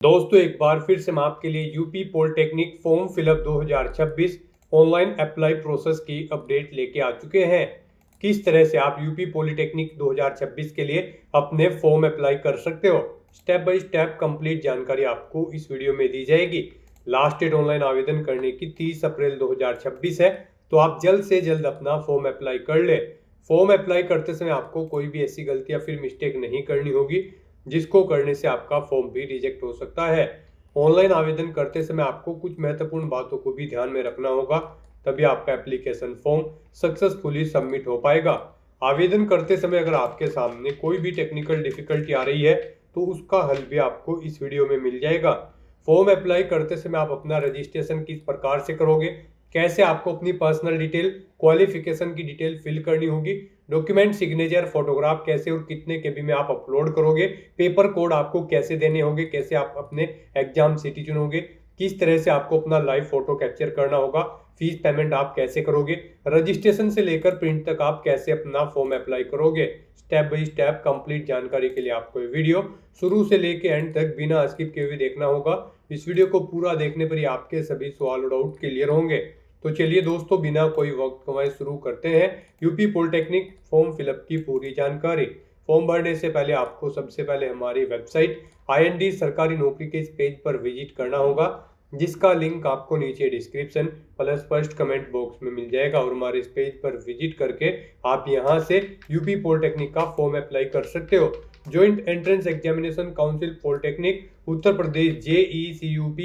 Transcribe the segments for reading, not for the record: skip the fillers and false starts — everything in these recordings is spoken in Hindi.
दोस्तों एक बार फिर से मैं आपके लिए UP polytechnic form fill up 2026 online apply process की अपडेट लेके आ चुके हैं। किस तरह से आप यूपी पॉलिटेक्निक 2026 के लिए अपने फॉर्म अप्लाई कर सकते हो, स्टेप बाय स्टेप कंप्लीट जानकारी आपको इस वीडियो में दी जाएगी। लास्ट डेट ऑनलाइन आवेदन करने की 30 अप्रैल 2026 है, तो आप जल्द से जल्द अपना फॉर्म अप्लाई कर ले। फॉर्म अप्लाई करते समय आपको कोई भी ऐसी गलती या फिर मिस्टेक नहीं करनी होगी जिसको करने से आपका फॉर्म भी रिजेक्ट हो सकता है। ऑनलाइन आवेदन करते समय आपको कुछ महत्वपूर्ण बातों को भी ध्यान में रखना होगा, तभी आपका एप्लीकेशन फॉर्म सक्सेसफुली सबमिट हो पाएगा। आवेदन करते समय अगर आपके सामने कोई भी टेक्निकल डिफिकल्टी आ रही है तो उसका हल भी आपको इस वीडियो में मिल जाएगा। फॉर्म अप्लाई करते समय आप अपना रजिस्ट्रेशन किस प्रकार से करोगे, कैसे आपको अपनी पर्सनल डिटेल, क्वालिफिकेशन की डिटेल फिल करनी होगी, डॉक्यूमेंट, सिग्नेचर, फोटोग्राफ कैसे और कितने केबी में आप अपलोड करोगे, पेपर कोड आपको कैसे देने होंगे, कैसे आप अपने एग्जाम सिटी चुनोगे, किस तरह से आपको अपना लाइव फोटो कैप्चर करना होगा, फीस पेमेंट आप कैसे करोगे, रजिस्ट्रेशन से लेकर प्रिंट तक आप कैसे अपना फॉर्म अप्लाई करोगे, स्टेप बाय स्टेप कंप्लीट जानकारी के लिए आपको ये वीडियो शुरू से लेकर एंड तक बिना स्किप किए हुए देखना होगा। इस वीडियो को पूरा देखने पर ही आपके सभी सवाल और डाउट क्लियर होंगे। तो चलिए दोस्तों, बिना कोई वक्त गंवाए शुरू करते हैं यूपी पॉलिटेक्निक फॉर्म फिलअप की पूरी जानकारी। फॉर्म भरने से पहले आपको सबसे पहले हमारी वेबसाइट IND सरकारी नौकरी के इस पेज पर विजिट करना होगा, जिसका लिंक आपको नीचे description plus first comment box में मिल जाएगा। और हमारे इस पेज पर विजिट करके आप यहां से यूपी पॉलिटेक्निक का फॉर्म अप्लाई कर सकते हो। Joint entrance examination council polytechnic Uttar Pradesh JECUP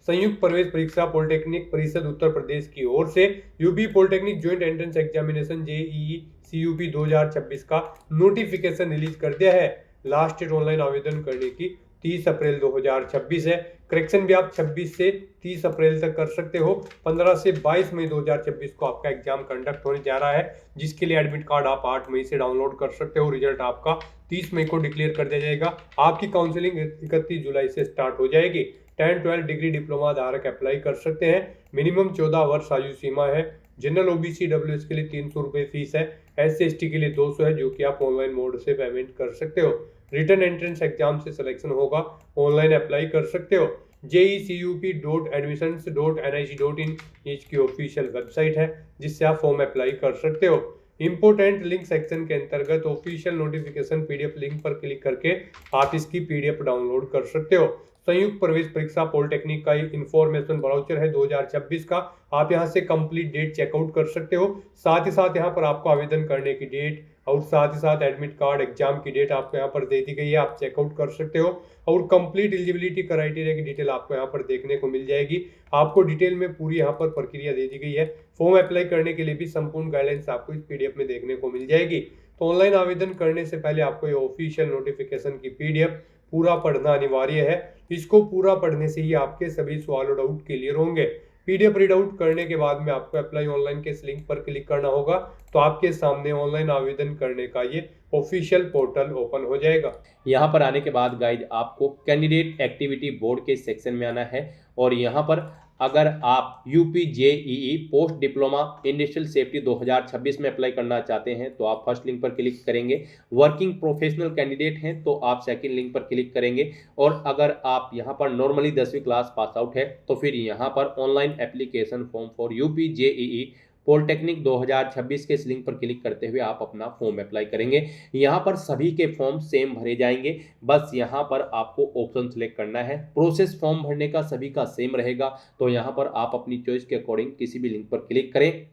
संयुक्त प्रवेश परीक्षा पॉलिटेक्निक परिषद उत्तर प्रदेश की ओर से UP polytechnic joint entrance examination JECUP 2026 का नोटिफिकेशन रिलीज कर दिया है। लास्ट डेट ऑनलाइन आवेदन करने की 30 अप्रैल 2026 है। करेक्शन भी आप 26 से 30 अप्रैल तक कर सकते हो। 15 से 22 मई 2026 को आपका एग्जाम कंडक्ट होने जा रहा है, जिसके लिए एडमिट कार्ड आप 8 मई से डाउनलोड कर सकते हो। रिजल्ट आपका 30 मई को डिक्लेयर कर दिया जाएगा। आपकी काउंसलिंग 31 जुलाई से स्टार्ट हो जाएगी। 10-12 डिग्री डिप्लोमा धारक अप्लाई कर सकते हैं। मिनिमम 14 वर्ष आयु सीमा है। जनरल OBC WS के लिए 300 रुपये फीस है। SC/ST के लिए 200 है, जो कि आप ऑनलाइन मोड से पेमेंट कर सकते हो। रिटर्न एंट्रेंस एग्जाम से सिलेक्शन होगा, ऑनलाइन अप्लाई कर सकते हो। JECUP.admissions.nic.in इसकी ऑफिशियल वेबसाइट है, जिससे आप फॉर्म अप्लाई कर सकते हो। इंपोर्टेंट लिंक सेक्शन के अंतर्गत ऑफिशियल नोटिफिकेशन PDF लिंक पर क्लिक करके आप इसकी PDF डाउनलोड कर सकते हो। संयुक्त प्रवेश परीक्षा पॉलिटेक्निक का इंफॉर्मेशन ब्राउचर है 2026 का, आप यहां से कंप्लीट डेट चेकआउट कर सकते हो। साथ ही साथ यहां पर आपको आवेदन करने की डेट और साथ ही साथ एडमिट कार्ड, एग्जाम की डेट आपको यहाँ पर दे दी गई है, आप चेकआउट कर सकते हो। और कंप्लीट एलिजिबिलिटी क्राइटेरिया की डिटेल आपको यहाँ पर देखने को मिल जाएगी। आपको डिटेल में पूरी यहाँ पर प्रक्रिया दे दी गई है। फॉर्म अप्लाई करने के लिए भी संपूर्ण गाइडलाइंस आपको इस PDF में देखने को मिल जाएगी। तो ऑनलाइन आवेदन करने से पहले आपको ये ऑफिशियल नोटिफिकेशन की PDF पूरा पढ़ना अनिवार्य है। इसको पूरा पढ़ने से ही आपके सभी सवाल और डाउट क्लियर होंगे। PDF रीड आउट करने के बाद में आपको अप्लाई ऑनलाइन के इस लिंक पर क्लिक करना होगा, तो आपके सामने ऑनलाइन आवेदन करने का ये ऑफिशियल पोर्टल ओपन हो जाएगा। यहाँ पर आने के बाद गाइज आपको कैंडिडेट एक्टिविटी बोर्ड के सेक्शन में आना है और यहाँ पर अगर आप UP JEE post diploma industrial safety 2026 में अप्लाई करना चाहते हैं तो आप फर्स्ट लिंक पर क्लिक करेंगे। वर्किंग प्रोफेशनल कैंडिडेट हैं तो आप सेकंड लिंक पर क्लिक करेंगे। और अगर आप यहाँ पर नॉर्मली 10वीं क्लास पास आउट है तो फिर यहाँ पर online application form for UP JEE polytechnic 2026 के इस लिंक पर क्लिक करते हुए आप अपना फॉर्म अप्लाई करेंगे। यहाँ पर सभी के फॉर्म सेम भरे जाएंगे, बस यहाँ पर आपको ऑप्शन सेलेक्ट करना है। प्रोसेस फॉर्म भरने का सभी का सेम रहेगा, तो यहाँ पर आप अपनी चॉइस के अकॉर्डिंग किसी भी लिंक पर क्लिक करें।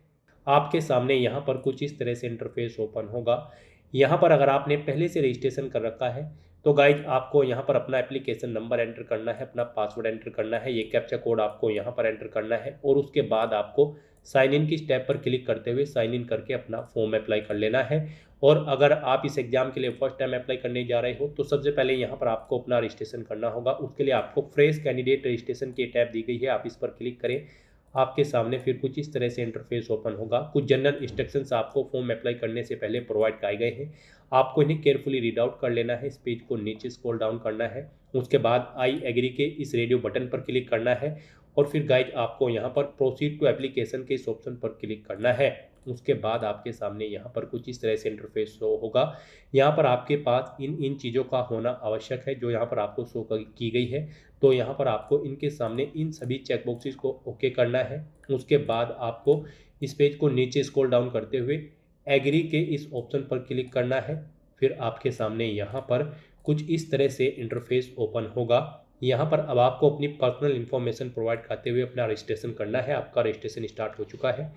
आपके सामने यहाँ पर कुछ इस तरह से इंटरफेस ओपन होगा। यहाँ पर अगर आपने पहले से रजिस्ट्रेशन कर रखा है तो गाइज आपको यहाँ पर अपना एप्लीकेशन नंबर एंटर करना है, अपना पासवर्ड एंटर करना है, ये कैप्चा कोड आपको यहाँ पर एंटर करना है और उसके बाद आपको साइन इन की स्टेप पर क्लिक करते हुए साइन इन करके अपना फॉर्म अप्लाई कर लेना है। और अगर आप इस एग्जाम के लिए फर्स्ट टाइम अप्लाई करने जा रहे हो तो सबसे पहले यहाँ पर आपको अपना रजिस्ट्रेशन करना होगा। उसके लिए आपको फ्रेश कैंडिडेट रजिस्ट्रेशन की टैब दी गई है, आप इस पर क्लिक करें। आपके सामने फिर कुछ इस तरह से इंटरफेस ओपन होगा। कुछ जनरल इंस्ट्रक्शंस आपको फॉर्म अप्लाई करने से पहले प्रोवाइड किए गए हैं, आपको इन्हें केयरफुली रीड आउट कर लेना है। इस पेज को नीचे स्क्रॉल डाउन करना है, उसके बाद आई एग्री के इस रेडियो बटन पर क्लिक करना है और फिर गाइज आपको यहाँ पर प्रोसीड टू एप्लीकेशन के इस ऑप्शन पर क्लिक करना है। उसके बाद आपके सामने यहाँ पर कुछ इस तरह से इंटरफेस शो होगा। यहाँ पर आपके पास इन चीज़ों का होना आवश्यक है जो यहाँ पर आपको शो की गई है। तो यहाँ पर आपको इनके सामने इन सभी चेक बॉक्सेस को ओके करना है। उसके बाद आपको इस पेज को नीचे स्क्रॉल डाउन करते हुए एग्री के इस ऑप्शन पर क्लिक करना है। फिर आपके सामने यहाँ पर कुछ इस तरह से इंटरफेस ओपन होगा। यहाँ पर अब आपको अपनी पर्सनल इन्फॉर्मेशन प्रोवाइड करते हुए अपना रजिस्ट्रेशन करना है। आपका रजिस्ट्रेशन स्टार्ट हो चुका है।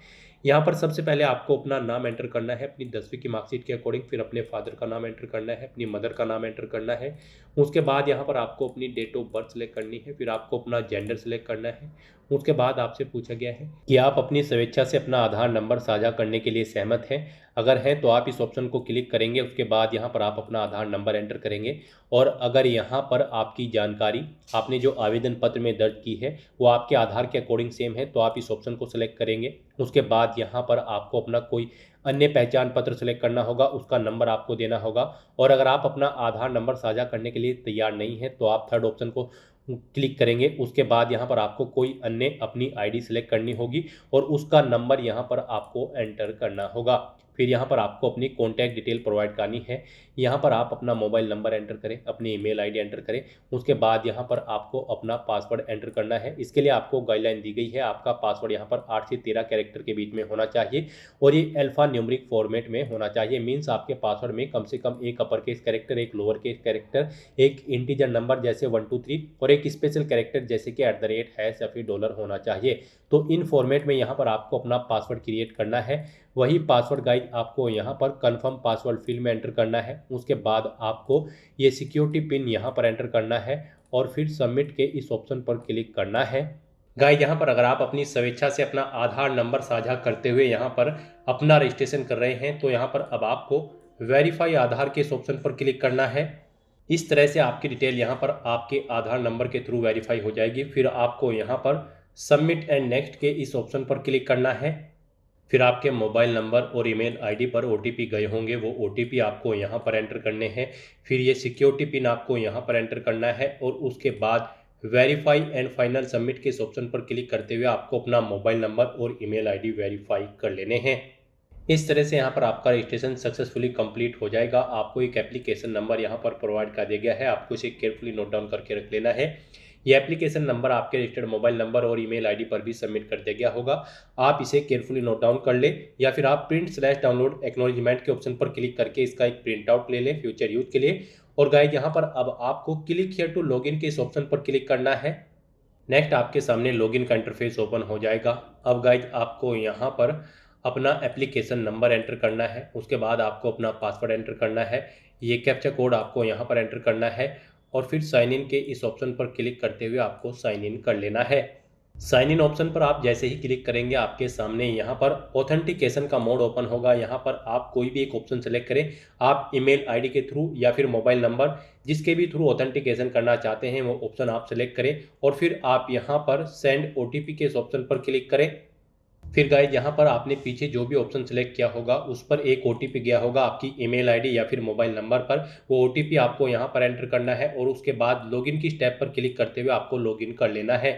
यहाँ पर सबसे पहले आपको अपना नाम एंटर करना है अपनी 10वीं की मार्कशीट के अकॉर्डिंग, फिर अपने फादर का नाम एंटर करना है, अपनी मदर का नाम एंटर करना है। उसके बाद यहाँ पर आपको अपनी डेट ऑफ बर्थ सेलेक्ट करनी है, फिर आपको अपना जेंडर सेलेक्ट करना है। उसके बाद आपसे पूछा गया है कि आप अपनी स्वेच्छा से अपना आधार नंबर साझा करने के लिए सहमत हैं। अगर हैं तो आप इस ऑप्शन को क्लिक करेंगे। उसके बाद यहाँ पर आप अपना आधार नंबर एंटर करेंगे और अगर यहाँ पर आपकी जानकारी आपने जो आवेदन पत्र में दर्ज की है वो आपके आधार के अकॉर्डिंग सेम है तो आप इस ऑप्शन को सिलेक्ट करेंगे। उसके बाद यहाँ पर आपको अपना कोई अन्य पहचान पत्र सेलेक्ट करना होगा, उसका नंबर आपको देना होगा। और अगर आप अपना आधार नंबर साझा करने के लिए तैयार नहीं है तो आप थर्ड ऑप्शन को क्लिक करेंगे। उसके बाद यहाँ पर आपको कोई अन्य अपनी आईडी सेलेक्ट करनी होगी और उसका नंबर यहाँ पर आपको एंटर करना होगा। फिर यहाँ पर आपको अपनी कॉन्टैक्ट डिटेल प्रोवाइड करनी है। यहाँ पर आप अपना मोबाइल नंबर एंटर करें, अपनी ईमेल आईडी एंटर करें। उसके बाद यहाँ पर आपको अपना पासवर्ड एंटर करना है। इसके लिए आपको गाइडलाइन दी गई है, आपका पासवर्ड यहाँ पर 8 से 13 कैरेक्टर के बीच में होना चाहिए और ये अल्फा न्यूमेरिक फॉर्मेट में होना चाहिए। मीन्स आपके पासवर्ड में कम से कम एक अपर केस कैरेक्टर, एक लोअर केस कैरेक्टर, एक इंटीजर नंबर जैसे 1 2 3 और एक स्पेशल कैरेक्टर जैसे कि @ या फिर डॉलर होना चाहिए। तो इन फॉर्मेट में यहाँ पर आपको अपना पासवर्ड क्रिएट करना है। वही पासवर्ड गाइड आपको यहाँ पर कंफर्म पासवर्ड फील्ड में एंटर करना है। उसके बाद आपको ये सिक्योरिटी पिन यहाँ पर एंटर करना है और फिर सबमिट के इस ऑप्शन पर क्लिक करना है। गाइड यहाँ पर अगर आप अपनी स्वेच्छा से अपना आधार नंबर साझा करते हुए यहाँ पर अपना रजिस्ट्रेशन कर रहे हैं तो यहाँ पर अब आपको वेरीफाई आधार के इस ऑप्शन पर क्लिक करना है। इस तरह से आपकी डिटेल यहाँ पर आपके आधार नंबर के थ्रू वेरीफाई हो जाएगी। फिर आपको यहाँ पर सबमिट एंड नेक्स्ट के इस ऑप्शन पर क्लिक करना है। फिर आपके मोबाइल नंबर और ईमेल आईडी पर OTP गए होंगे, वो OTP आपको यहाँ पर एंटर करने हैं। फिर ये सिक्योरिटी पिन आपको यहाँ पर एंटर करना है और उसके बाद वेरीफाई एंड फाइनल सबमिट के इस ऑप्शन पर क्लिक करते हुए आपको अपना मोबाइल नंबर और ईमेल आईडी वेरीफाई कर लेने हैं। इस तरह से यहाँ पर आपका रजिस्ट्रेशन सक्सेसफुली कंप्लीट हो जाएगा। आपको एक एप्लीकेशन नंबर यहाँ पर प्रोवाइड कर दिया गया है, आपको इसे केयरफुली नोट डाउन करके रख लेना है। ये एप्लीकेशन नंबर आपके रजिस्टर्ड मोबाइल नंबर और ईमेल आईडी पर भी सबमिट कर दिया गया होगा। आप इसे केयरफुली नोट डाउन कर लें या फिर आप प्रिंट/डाउनलोड एक्नॉलेजमेंट के ऑप्शन पर क्लिक करके इसका एक प्रिंट आउट ले लें फ्यूचर यूज के लिए। और गाइस यहाँ पर अब आपको क्लिक हियर टू लॉगिन के इस ऑप्शन पर क्लिक करना है। नेक्स्ट आपके सामने लॉगिन का इंटरफेस ओपन हो जाएगा। अब गाइस आपको यहाँ पर अपना एप्लीकेशन नंबर एंटर करना है। उसके बाद आपको अपना पासवर्ड एंटर करना है। ये कैप्चा कोड आपको यहाँ पर एंटर करना है और फिर साइन इन के इस ऑप्शन पर क्लिक करते हुए आपको साइन इन कर लेना है। साइन इन ऑप्शन पर आप जैसे ही क्लिक करेंगे आपके सामने यहाँ पर ऑथेंटिकेशन का मोड ओपन होगा। यहाँ पर आप कोई भी एक ऑप्शन सेलेक्ट करें, आप ईमेल आईडी के थ्रू या फिर मोबाइल नंबर जिसके भी थ्रू ऑथेंटिकेशन करना चाहते हैं वो ऑप्शन आप सेलेक्ट करें और फिर आप यहाँ पर सेंड OTP के इस ऑप्शन पर क्लिक करें। फिर गाइस यहाँ पर आपने पीछे जो भी ऑप्शन सेलेक्ट किया होगा उस पर एक OTP गया होगा आपकी ईमेल आईडी या फिर मोबाइल नंबर पर। वो OTP आपको यहाँ पर एंटर करना है और उसके बाद लॉगिन की स्टेप पर क्लिक करते हुए आपको लॉगिन कर लेना है।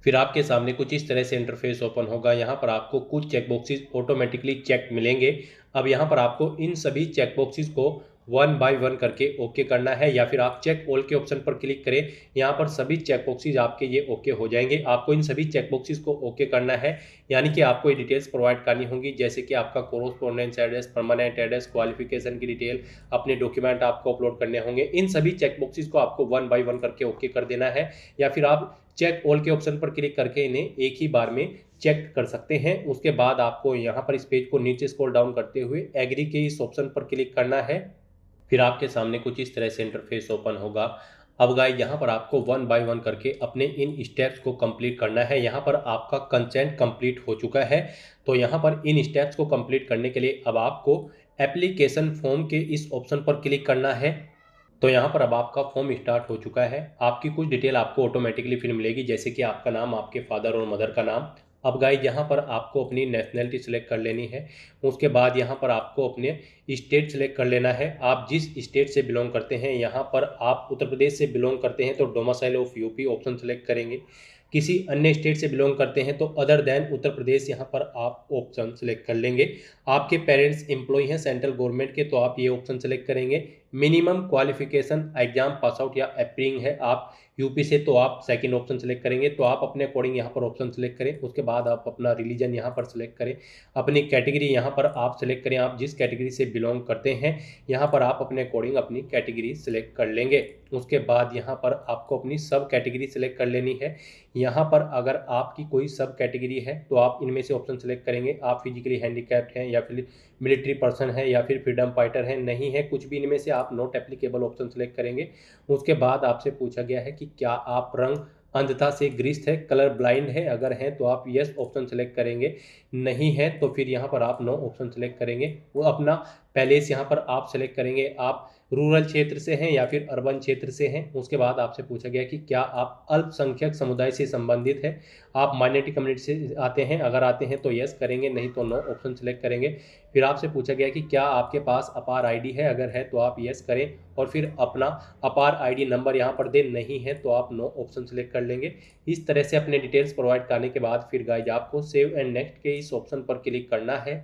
फिर आपके सामने कुछ इस तरह से इंटरफेस ओपन होगा। यहाँ पर आपको कुछ चेकबॉक्सेस ऑटोमेटिकली चेक मिलेंगे। अब यहाँ पर आपको इन सभी चेकबॉक्सेस को 1 बाय 1 करके ओके करना है या फिर आप चेक ऑल के ऑप्शन पर क्लिक करें। यहाँ पर सभी चेकबॉक्सेस आपके ये ओके हो जाएंगे। आपको इन सभी चेकबॉक्सेस को ओके करना है, यानी कि आपको ये डिटेल्स प्रोवाइड करनी होंगी जैसे कि आपका correspondence address, permanent address, qualification की डिटेल, अपने डॉक्यूमेंट आपको अपलोड करने होंगे। इन सभी चेकबॉक्सेस को आपको 1 बाय 1 करके ओके कर देना है या फिर आप चेक ऑल के ऑप्शन पर क्लिक करके इन्हें एक ही बार में चेक कर सकते हैं। उसके बाद आपको यहाँ पर इस पेज को नीचे स्क्रॉल डाउन करते हुए एग्री के इस ऑप्शन पर क्लिक करना है। फिर आपके सामने कुछ इस तरह से इंटरफेस ओपन होगा। अब गाइस यहाँ पर आपको 1 बाय 1 करके अपने इन स्टेप्स को कंप्लीट करना है। यहाँ पर आपका कंसेंट कंप्लीट हो चुका है। तो यहाँ पर इन स्टेप्स को कंप्लीट करने के लिए अब आपको एप्लीकेशन फॉर्म के इस ऑप्शन पर क्लिक करना है। तो यहाँ पर अब आपका फॉर्म स्टार्ट हो चुका है। आपकी कुछ डिटेल आपको ऑटोमेटिकली फिर मिलेगी जैसे कि आपका नाम, आपके फादर और मदर का नाम। अब गाइस यहाँ पर आपको अपनी नेशनैलिटी सेलेक्ट कर लेनी है। उसके बाद यहाँ पर आपको अपने स्टेट सेलेक्ट कर लेना है। आप जिस स्टेट से बिलोंग करते हैं, यहाँ पर आप उत्तर प्रदेश से बिलोंग करते हैं तो domicile of UP option select करेंगे। किसी अन्य स्टेट से बिलोंग करते हैं तो अदर देन उत्तर प्रदेश यहाँ पर आप ऑप्शन सेलेक्ट कर लेंगे। आपके पेरेंट्स एम्प्लॉय हैं सेंट्रल गवर्नमेंट के तो आप ये ऑप्शन सेलेक्ट करेंगे। Minimum qualification exam pass out या अपीयरिंग है आप यूपी से, तो आप सेकंड ऑप्शन सेलेक्ट करेंगे। तो आप अपने अकॉर्डिंग यहाँ पर ऑप्शन सेलेक्ट करें। उसके बाद आप अपना रिलीजन यहाँ पर सेलेक्ट करें, अपनी कैटेगरी यहाँ पर आप सेलेक्ट करें, आप जिस कैटेगरी से बिलोंग करते हैं यहाँ पर आप अपने अकॉर्डिंग अपनी कैटेगरी सेलेक्ट कर लेंगे। उसके बाद यहाँ पर आपको अपनी सब कैटेगरी सेलेक्ट कर लेनी है। यहाँ पर अगर आपकी कोई सब कैटेगरी है तो आप इनमें से ऑप्शन सेलेक्ट करेंगे। आप फिजिकली हैंडीकैप्ड हैं या फिर मिलिट्री पर्सन है या फिर फ्रीडम फाइटर है, नहीं है कुछ भी इनमें से, आप नॉट एप्लीकेबल ऑप्शन सेलेक्ट करेंगे। उसके बाद आपसे पूछा गया है कि क्या आप रंग अंधता से ग्रस्त है, कलर ब्लाइंड है, अगर हैं तो आप यस ऑप्शन सेलेक्ट करेंगे, नहीं है तो फिर यहाँ पर आप नो ऑप्शन सेलेक्ट करेंगे। वो अपना पहले से यहाँ पर आप सेलेक्ट करेंगे, आप रूरल क्षेत्र से हैं या फिर अर्बन क्षेत्र से हैं। उसके बाद आपसे पूछा गया कि क्या आप अल्पसंख्यक समुदाय से संबंधित है, आप माइनॉरिटी कम्युनिटी से आते हैं, अगर आते हैं तो यस करेंगे, नहीं तो नो ऑप्शन सेलेक्ट करेंगे। फिर आपसे पूछा गया कि क्या आपके पास अपार आईडी है, अगर है तो आप यस करें और फिर अपना अपार आईडी नंबर यहाँ पर दें, नहीं है तो आप नो ऑप्शन सेलेक्ट कर लेंगे। इस तरह से अपने डिटेल्स प्रोवाइड करने के बाद फिर गाइज आपको सेव एंड नेक्स्ट के इस ऑप्शन पर क्लिक करना है।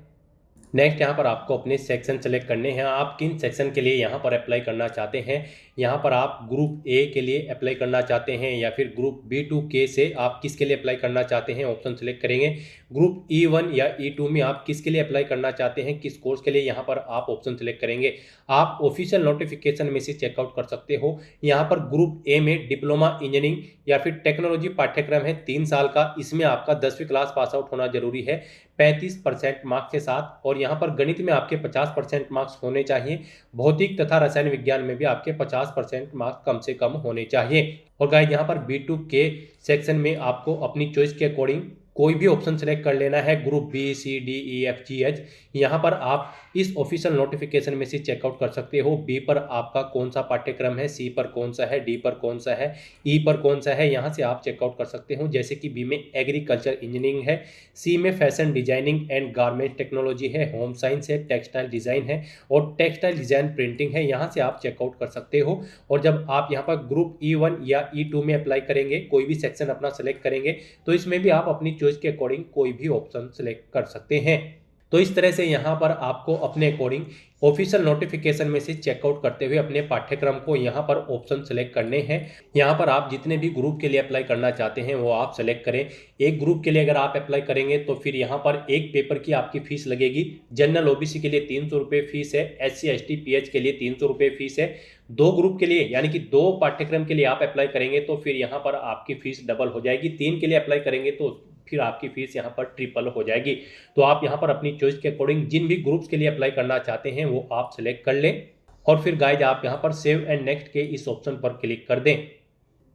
नेक्स्ट यहाँ पर आपको अपने सेक्शन सेलेक्ट करने हैं, आप किन सेक्शन के लिए यहाँ पर अप्लाई करना चाहते हैं। यहाँ पर आप ग्रुप ए के लिए अप्लाई करना चाहते हैं या फिर ग्रुप B2K से आप किसके लिए अप्लाई करना चाहते हैं, ऑप्शन सेलेक्ट करेंगे। ग्रुप E1 या E2 में आप किसके लिए अप्लाई करना चाहते हैं, किस कोर्स के लिए, यहाँ पर आप ऑप्शन सेलेक्ट करेंगे। आप ऑफिशियल नोटिफिकेशन में से चेकआउट कर सकते हो। यहाँ पर ग्रुप ए में डिप्लोमा इंजीनियरिंग या फिर टेक्नोलॉजी पाठ्यक्रम है 3 साल का, इसमें आपका 10वीं क्लास पास आउट होना जरूरी है 35% मार्क्स के साथ, और यहाँ पर गणित में आपके 50% मार्क्स होने चाहिए। भौतिक तथा रसायन विज्ञान में भी आपके 50% मार्क्स कम से कम होने चाहिए। और गाइस यहाँ पर B2K सेक्शन में आपको अपनी चॉइस के अकॉर्डिंग कोई भी ऑप्शन सेलेक्ट कर लेना है, group B, C, D, E, F, G, H। यहाँ पर आप इस ऑफिशियल नोटिफिकेशन में से चेकआउट कर सकते हो। B पर आपका कौन सा पाठ्यक्रम है, C पर कौन सा है, D पर कौन सा है, E पर कौन सा है, यहाँ से आप चेकआउट कर सकते हो। जैसे कि B में एग्रीकल्चर इंजीनियरिंग है, C में fashion designing and garment technology है, होम साइंस है, टेक्सटाइल डिजाइन है और टेक्सटाइल डिजाइन प्रिंटिंग है, यहाँ से आप चेकआउट कर सकते हो। और जब आप यहाँ पर ग्रुप E1 या E2 में अप्लाई करेंगे, कोई भी सेक्शन अपना सेलेक्ट करेंगे, तो इसमें भी आप अपनी चॉइस के अकॉर्डिंग कोई भी ऑप्शन सेलेक्ट कर सकते हैं। तो इस तरह से यहाँ पर आपको अपने अकॉर्डिंग ऑफिशियल नोटिफिकेशन में से चेकआउट करते हुए अपने पाठ्यक्रम को यहाँ पर ऑप्शन सेलेक्ट करने हैं। यहाँ पर आप जितने भी ग्रुप के लिए अप्लाई करना चाहते हैं वो आप सेलेक्ट करें। एक ग्रुप के लिए अगर आप अप्लाई करेंगे तो फिर यहाँ पर एक पेपर की आपकी फीस लगेगी। जनरल OBC के लिए 300 रुपये फीस है, SC ST PH के लिए 300 रुपये फीस है। 2 ग्रुप के लिए यानी कि 2 पाठ्यक्रम के लिए आप अप्लाई करेंगे तो फिर यहाँ पर आपकी फीस डबल हो जाएगी। 3 के लिए अप्लाई करेंगे तो फिर आपकी फीस यहाँ पर ट्रिपल हो जाएगी। तो आप यहाँ पर अपनी चॉइस के अकॉर्डिंग जिन भी ग्रुप्स के लिए अप्लाई करना चाहते हैं वो आप सेलेक्ट कर लें और फिर गाइज आप यहाँ पर सेव एंड नेक्स्ट के इस ऑप्शन पर क्लिक कर दें।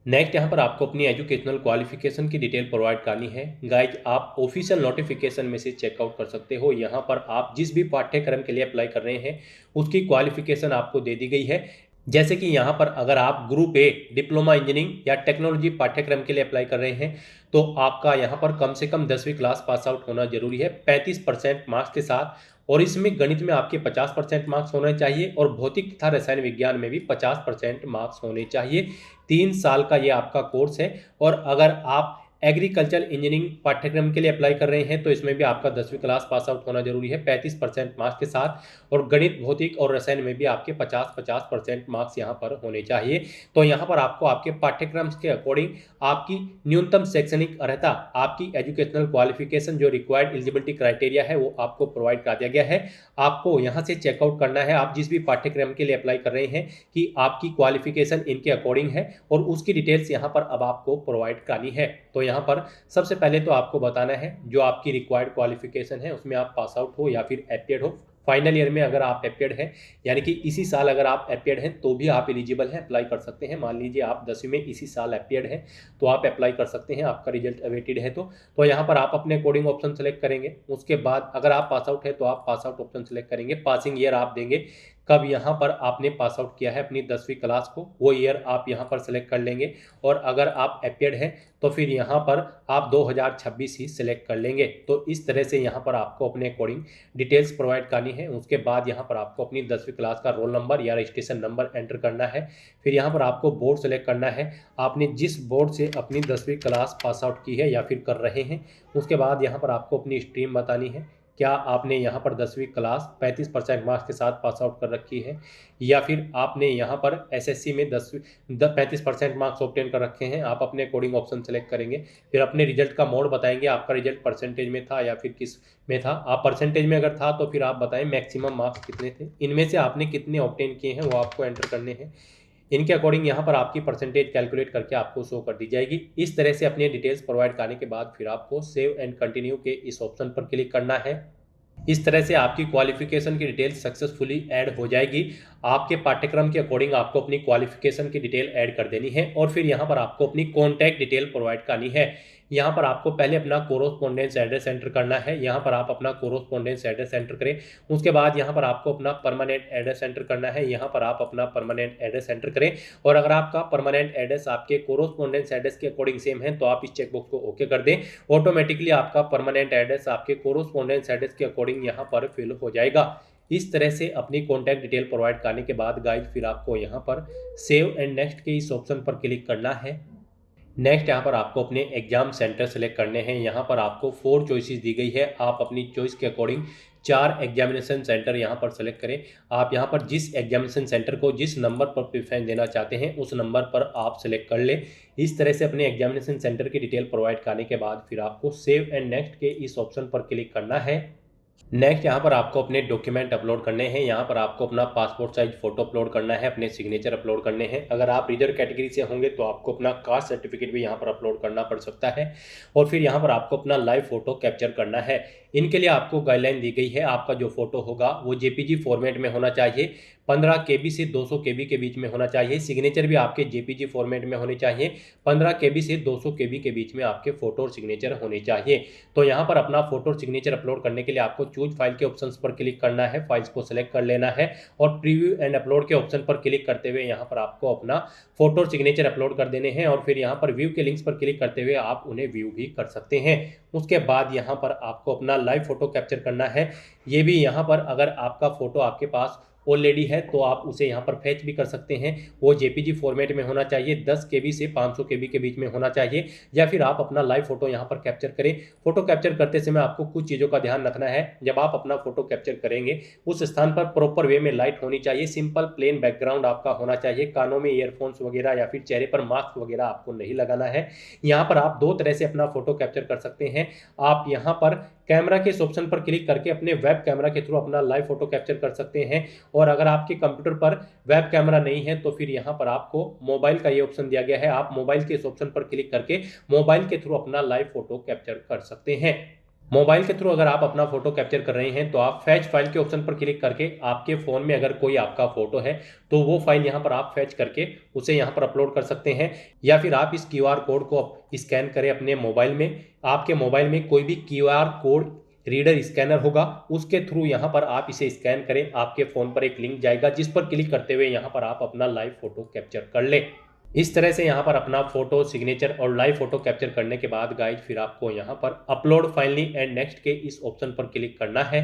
नेक्स्ट यहाँ पर आपको अपनी एजुकेशनल क्वालिफिकेशन की डिटेल प्रोवाइड करनी है। गाइज आप ऑफिशियल नोटिफिकेशन में से चेकआउट कर सकते हो। यहाँ पर आप जिस भी पाठ्यक्रम के लिए अप्लाई कर रहे हैं उसकी क्वालिफिकेशन आपको दे दी गई है। जैसे कि यहाँ पर अगर आप ग्रुप ए डिप्लोमा इंजीनियरिंग या टेक्नोलॉजी पाठ्यक्रम के लिए अप्लाई कर रहे हैं तो आपका यहाँ पर कम से कम 10वीं क्लास पास आउट होना जरूरी है 35% मार्क्स के साथ, और इसमें गणित में आपके 50% मार्क्स होने चाहिए और भौतिक तथा रसायन विज्ञान में भी 50% मार्क्स होने चाहिए। 3 साल का ये आपका कोर्स है। और अगर आप एग्रीकल्चर इंजीनियरिंग पाठ्यक्रम के लिए अप्लाई कर रहे हैं तो इसमें भी आपका 10वीं क्लास पास आउट होना जरूरी है 35% मार्क्स के साथ, और गणित भौतिक और रसायन में भी आपके 50% मार्क्स यहाँ पर होने चाहिए। तो यहाँ पर आपको आपके पाठ्यक्रम के अकॉर्डिंग आपकी न्यूनतम शैक्षणिक अर्हता, आपकी एजुकेशनल क्वालिफिकेशन जो रिक्वायर्ड एलिजिबिलिटी क्राइटेरिया है वो आपको प्रोवाइड कर दिया गया है। आपको यहाँ से चेकआउट करना है आप जिस भी पाठ्यक्रम के लिए अप्लाई कर रहे हैं कि आपकी क्वालिफिकेशन इनके अकॉर्डिंग है और उसकी डिटेल्स यहाँ पर अब आपको प्रोवाइड करनी है। तो यहाँ पर सबसे पहले तो आपको बताना है जो आपकी रिक्वायर्ड क्वालिफिकेशन है उसमें आप पास आउट हो या फिर अपीयर्ड हो। फाइनल ईयर में अगर आप अपीयर्ड हैं यानी कि इसी साल अगर आप अपीयर्ड हैं तो भी आप एलिजिबल हैं, अप्लाई कर सकते हैं। मान लीजिए आप 10वीं में इसी साल अपीयर्ड हैं तो आप अप्लाई कर सकते हैं, आपका रिजल्ट अवेटेड है तो यहाँ पर आप अपने अकॉर्डिंग ऑप्शन सेलेक्ट करेंगे। उसके बाद अगर आप पास आउट है तो आप पास आउट ऑप्शन सेलेक्ट करेंगे। पासिंग ईयर आप देंगे कब यहाँ पर आपने पास आउट किया है अपनी 10वीं क्लास को, वो ईयर आप यहाँ पर सेलेक्ट कर लेंगे। और अगर आप अपीयर्ड हैं तो फिर यहाँ पर आप 2026 ही सिलेक्ट कर लेंगे। तो इस तरह से यहाँ पर आपको अपने अकॉर्डिंग डिटेल्स प्रोवाइड करनी है। उसके बाद यहाँ पर आपको अपनी 10वीं क्लास का रोल नंबर या रजिस्ट्रेशन नंबर एंटर करना है। फिर यहाँ पर आपको बोर्ड सेलेक्ट करना है, आपने जिस बोर्ड से अपनी 10वीं क्लास पास आउट की है या फिर कर रहे हैं। उसके बाद यहाँ पर आपको अपनी स्ट्रीम बतानी है क्या आपने यहाँ पर 10वीं क्लास 35% मार्क्स के साथ पास आउट कर रखी है, या फिर आपने यहाँ पर एसएससी में 35% मार्क्स ऑब्टेन कर रखे हैं। आप अपने अकॉर्डिंग ऑप्शन सेलेक्ट करेंगे, फिर अपने रिजल्ट का मोड बताएंगे, आपका रिजल्ट परसेंटेज में था या फिर किस में था। आप परसेंटेज में अगर था तो फिर आप बताएं मैक्सिमम मार्क्स कितने थे, इनमें से आपने कितने ऑब्टेन किए हैं वो आपको एंटर करने हैं। इनके अकॉर्डिंग यहाँ पर आपकी परसेंटेज कैलकुलेट करके आपको शो कर दी जाएगी। इस तरह से अपनी डिटेल्स प्रोवाइड करने के बाद फिर आपको सेव एंड कंटिन्यू के इस ऑप्शन पर क्लिक करना है। इस तरह से आपकी क्वालिफिकेशन की डिटेल सक्सेसफुली ऐड हो जाएगी। आपके पाठ्यक्रम के अकॉर्डिंग आपको अपनी क्वालिफिकेशन की डिटेल ऐड कर देनी है और फिर यहाँ पर आपको अपनी कॉन्टैक्ट डिटेल प्रोवाइड करनी है। यहाँ पर आपको पहले अपना कोरोस्पोंडेंस एड्रेस एंटर करना है। यहाँ पर आप अपना कोरोस्पोंडेंस एड्रेस एंटर करें। उसके बाद यहाँ पर आपको अपना परमानेंट एड्रेस एंटर करना है। यहाँ पर आप अपना परमानेंट एड्रेस एंटर करें और अगर आपका परमानेंट एड्रेस आपके कोरोस्पोंडेंस एड्रेस के अकॉर्डिंग सेम है तो आप इस चेकबॉक्स को ओके कर दें। ऑटोमेटिकली आपका परमानेंट एड्रेस आपके कोरोस्पोंडेंस एड्रेस के अकॉर्डिंग यहाँ पर फिल हो जाएगा। इस तरह से अपनी कॉन्टैक्ट डिटेल प्रोवाइड करने के बाद गाइस फिर आपको यहाँ पर सेव एंड नेक्स्ट के इस ऑप्शन पर क्लिक करना है। नेक्स्ट यहाँ पर आपको अपने एग्जाम सेंटर सेलेक्ट करने हैं। यहाँ पर आपको 4 चॉइसेस दी गई है। आप अपनी चॉइस के अकॉर्डिंग 4 एग्जामिनेशन सेंटर यहाँ पर सेलेक्ट करें। आप यहाँ पर जिस एग्जामिनेशन सेंटर को जिस नंबर पर प्रेफरेंस देना चाहते हैं उस नंबर पर आप सेलेक्ट कर लें। इस तरह से अपने एग्जामिनेशन सेंटर की डिटेल प्रोवाइड करने के बाद फिर आपको सेव एंड नेक्स्ट के इस ऑप्शन पर क्लिक करना है। नेक्स्ट यहाँ पर आपको अपने डॉक्यूमेंट अपलोड करने हैं। यहाँ पर आपको अपना पासपोर्ट साइज फोटो अपलोड करना है, अपने सिग्नेचर अपलोड करने हैं। अगर आप रिजर्व कैटेगरी से होंगे तो आपको अपना कास्ट सर्टिफिकेट भी यहाँ पर अपलोड करना पड़ सकता है और फिर यहाँ पर आपको अपना लाइव फोटो कैप्चर करना है। इनके लिए आपको गाइडलाइन दी गई है। आपका जो फोटो होगा वो जेपीजी फॉर्मेट में होना चाहिए, 15 KB से 200 KB के बीच में होना चाहिए। सिग्नेचर भी आपके जेपीजी फॉर्मेट में होने चाहिए, 15 KB से 200 KB के बीच में आपके फोटो और सिग्नेचर होने चाहिए। तो यहाँ पर अपना फोटो और सिग्नेचर अपलोड करने के लिए आपको चूज फाइल के ऑप्शन पर क्लिक करना है, फाइल्स को सिलेक्ट कर लेना है और प्रीव्यू एंड अपलोड के ऑप्शन पर क्लिक करते हुए यहाँ पर आपको अपना फोटो और सिग्नेचर अपलोड कर देने हैं और फिर यहाँ पर व्यू के लिंक्स पर क्लिक करते हुए आप उन्हें व्यू भी कर सकते हैं। उसके बाद यहाँ पर आपको अपना लाइव फोटो कैप्चर करना है। ये भी यहाँ पर अगर आपका फोटो आपके पास ऑलरेडी है तो आप उसे यहाँ पर फैच भी कर सकते हैं। वो जेपीजी फॉर्मेट में होना चाहिए, 10 KB से 500 KB के बीच में होना चाहिए, या फिर आप अपना लाइव फोटो यहाँ पर कैप्चर करें। फोटो कैप्चर करते समय आपको कुछ चीज़ों का ध्यान रखना है। जब आप अपना फोटो कैप्चर करेंगे उस स्थान पर प्रॉपर वे में लाइट होनी चाहिए, सिंपल प्लेन बैकग्राउंड आपका होना चाहिए, कानों में ईयरफोन्स वगैरह या फिर चेहरे पर मास्क वगैरह आपको नहीं लगाना है। यहाँ पर आप 2 तरह से अपना फोटो कैप्चर कर सकते हैं। आप यहाँ पर कैमरा के इस ऑप्शन पर क्लिक करके अपने वेब कैमरा के थ्रू अपना लाइव फोटो कैप्चर कर सकते हैं और अगर आपके कंप्यूटर पर वेब कैमरा नहीं है तो फिर यहाँ पर आपको मोबाइल का ये ऑप्शन दिया गया है। आप मोबाइल के इस ऑप्शन पर क्लिक करके मोबाइल के थ्रू अपना लाइव फोटो कैप्चर कर सकते हैं। मोबाइल के थ्रू अगर आप अपना फोटो कैप्चर कर रहे हैं तो आप फैच फाइल के ऑप्शन पर क्लिक करके आपके फ़ोन में अगर कोई आपका फोटो है तो वो फाइल यहाँ पर आप फैच करके उसे यहाँ पर अपलोड कर सकते हैं, या फिर आप इस QR कोड को स्कैन करें अपने मोबाइल में। आपके मोबाइल में कोई भी QR कोड रीडर स्कैनर होगा, उसके थ्रू यहाँ पर आप इसे स्कैन करें। आपके फ़ोन पर एक लिंक जाएगा जिस पर क्लिक करते हुए यहाँ पर आप अपना लाइव फोटो कैप्चर कर लें। इस तरह से यहाँ पर अपना फोटो, सिग्नेचर और लाइव फोटो कैप्चर करने के बाद गाइज फिर आपको यहाँ पर अपलोड फाइनली एंड नेक्स्ट के इस ऑप्शन पर क्लिक करना है।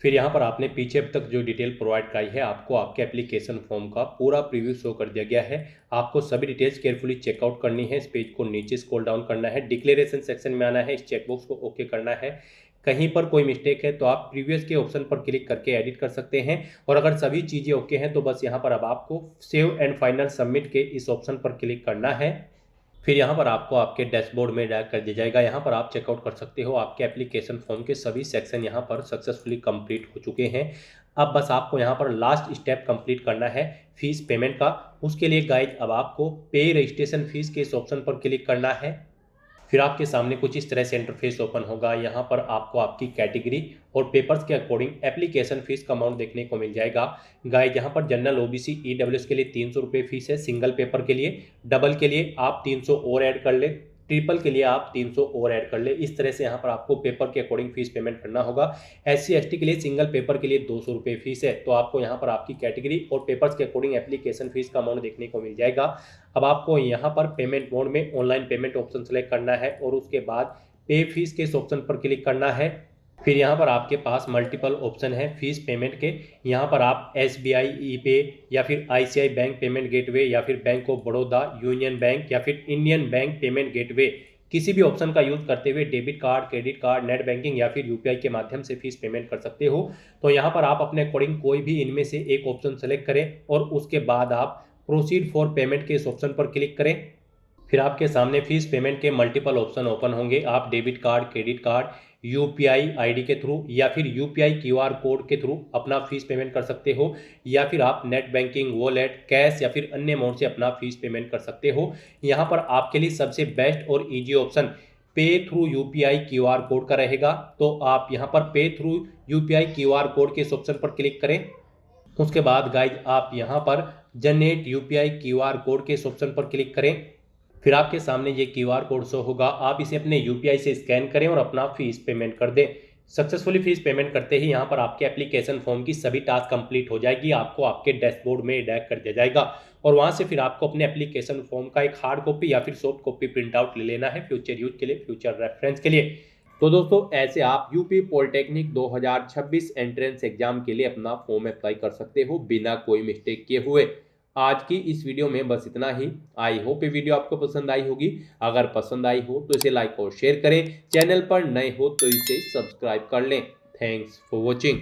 फिर यहाँ पर आपने पीछे अब तक जो डिटेल प्रोवाइड कराई है आपको आपके एप्लीकेशन फॉर्म का पूरा प्रीव्यू शो कर दिया गया है। आपको सभी डिटेल्स केयरफुली चेकआउट करनी है। इस पेज को नीचे स्क्रॉल डाउन करना है, डिक्लेरेशन सेक्शन में आना है, इस चेकबॉक्स को ओके करना है। कहीं पर कोई मिस्टेक है तो आप प्रीवियस के ऑप्शन पर क्लिक करके एडिट कर सकते हैं और अगर सभी चीज़ें ओके हैं तो बस यहाँ पर अब आपको सेव एंड फाइनल सबमिट के इस ऑप्शन पर क्लिक करना है। फिर यहाँ पर आपको आपके डैशबोर्ड में डायरेक्ट कर दिया जाएगा। यहाँ पर आप चेकआउट कर सकते हो आपके एप्लीकेशन फॉर्म के सभी सेक्शन यहाँ पर सक्सेसफुली कंप्लीट हो चुके हैं। अब बस आपको यहाँ पर लास्ट स्टेप कंप्लीट करना है फीस पेमेंट का। उसके लिए गाइज अब आपको पे रजिस्ट्रेशन फीस के इस ऑप्शन पर क्लिक करना है। फिर आपके सामने कुछ इस तरह से इंटरफेस ओपन होगा। यहाँ पर आपको आपकी कैटेगरी और पेपर्स के अकॉर्डिंग एप्लीकेशन फीस का अमाउंट देखने को मिल जाएगा। गाइस यहाँ पर जनरल OBC EWS के लिए 300 रुपये फीस है सिंगल पेपर के लिए, डबल के लिए आप 300 और ऐड कर ले, ट्रिपल के लिए आप 300 और ऐड कर ले। इस तरह से यहाँ पर आपको पेपर के अकॉर्डिंग फीस पेमेंट करना होगा। SC ST के लिए सिंगल पेपर के लिए 200 रुपये फीस है। तो आपको यहाँ पर आपकी कैटेगरी और पेपर्स के अकॉर्डिंग एप्लीकेशन फीस का अमाउंट देखने को मिल जाएगा। अब आपको यहाँ पर पेमेंट मोड में ऑनलाइन पेमेंट ऑप्शन सेलेक्ट करना है और उसके बाद पे फीस के इस ऑप्शन पर क्लिक करना है। फिर यहाँ पर आपके पास मल्टीपल ऑप्शन है फीस पेमेंट के। यहाँ पर आप SBI E-Pay या फिर ICI बैंक पेमेंट गेटवे या फिर bank of Baroda, union bank या फिर इंडियन बैंक पेमेंट गेटवे, किसी भी ऑप्शन का यूज़ करते हुए debit card, credit card, net banking या फिर यूपीआई के माध्यम से फीस पेमेंट कर सकते हो। तो यहाँ पर आप अपने अकॉर्डिंग कोई भी इनमें से एक ऑप्शन सेलेक्ट करें और उसके बाद आप प्रोसीड फॉर पेमेंट के इस ऑप्शन पर क्लिक करें। फिर आपके सामने फीस पेमेंट के मल्टीपल ऑप्शन ओपन होंगे। आप debit card, credit card, UPI ID के थ्रू या फिर यूपीआई क्यूआर कोड के थ्रू अपना फीस पेमेंट कर सकते हो, या फिर आप नेट बैंकिंग, वॉलेट, कैश या फिर अन्य अमाउंट से अपना फीस पेमेंट कर सकते हो। यहाँ पर आपके लिए सबसे बेस्ट और इजी ऑप्शन पे थ्रू यूपीआई क्यूआर कोड का रहेगा। तो आप यहाँ पर पे थ्रू यूपीआई क्यूआर कोड के इस ऑप्शन पर क्लिक करें। उसके बाद गाइज आप यहाँ पर जनरेट यूपीआई क्यूआर कोड के इस ऑप्शन पर क्लिक करें। फिर आपके सामने ये क्यूआर कोड शो होगा। आप इसे अपने यूपीआई से स्कैन करें और अपना फीस पेमेंट कर दें। सक्सेसफुली फीस पेमेंट करते ही यहाँ पर आपके एप्लीकेशन फॉर्म की सभी टास्क कंप्लीट हो जाएगी। आपको आपके डैशबोर्ड में डायरेक्ट कर दिया जाएगा और वहाँ से फिर आपको अपने एप्लीकेशन फॉर्म का एक हार्ड कॉपी या फिर सॉफ्ट कॉपी प्रिंट आउट ले लेना है फ्यूचर यूज के लिए, फ्यूचर रेफरेंस के लिए। तो दोस्तों ऐसे आप यूपी पॉलिटेक्निक 2026 एंट्रेंस एग्जाम के लिए अपना फॉर्म अप्लाई कर सकते हो बिना कोई मिस्टेक किए हुए। आज की इस वीडियो में बस इतना ही। आई होप ये वीडियो आपको पसंद आई होगी। अगर पसंद आई हो तो इसे लाइक और शेयर करें। चैनल पर नए हो तो इसे सब्सक्राइब कर लें। Thanks for watching.